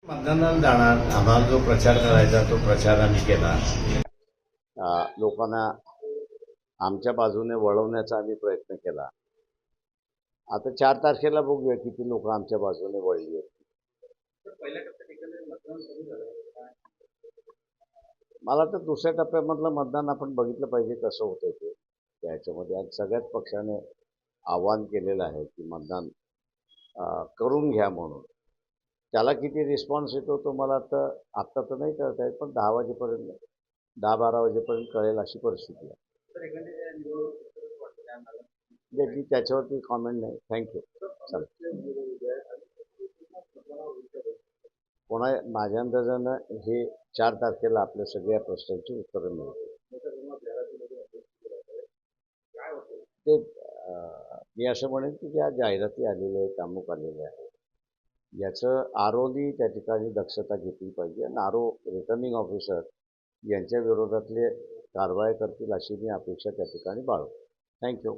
मतदानाला जाणार, आम्हाला जो प्रचार करायचा तो प्रचार आम्ही केला. लोकांना आमच्या बाजूने वळवण्याचा आम्ही प्रयत्न केला. आता 4 तारखेला बघूया किती लोक आमच्या बाजूने वळली आहेत. मला तर दुसऱ्या टप्प्यामधलं मतदान आपण बघितलं पाहिजे कसं होतं ते त्याच्यामध्ये. आज सगळ्याच पक्षाने आवाहन केलेलं आहे की मतदान करून घ्या म्हणून. त्याला किती रिस्पॉन्स येतो तो मला तर आत्ता तर नाही कळत आहे, पण 10 वाजेपर्यंत 10-12 वाजेपर्यंत कळेल अशी परिस्थिती आहे. मी त्याच्यावरती कॉमेंट नाही. थँक्यू. कोणा माझ्या अंदाजानं हे 4 तारखेला आपल्या सगळ्या प्रश्नांची उत्तरं मिळतील. ते मी असं म्हणेन की ज्या जाहिराती आलेल्या आहेत, अमुक आलेले आहेत, याचं आरओनी त्या ठिकाणी दक्षता घेतली पाहिजे आणि आरओ रिटर्निंग ऑफिसर यांच्या विरोधातले कारवाई करतील अशी मी अपेक्षा त्या ठिकाणी बाळगतो. थँक्यू.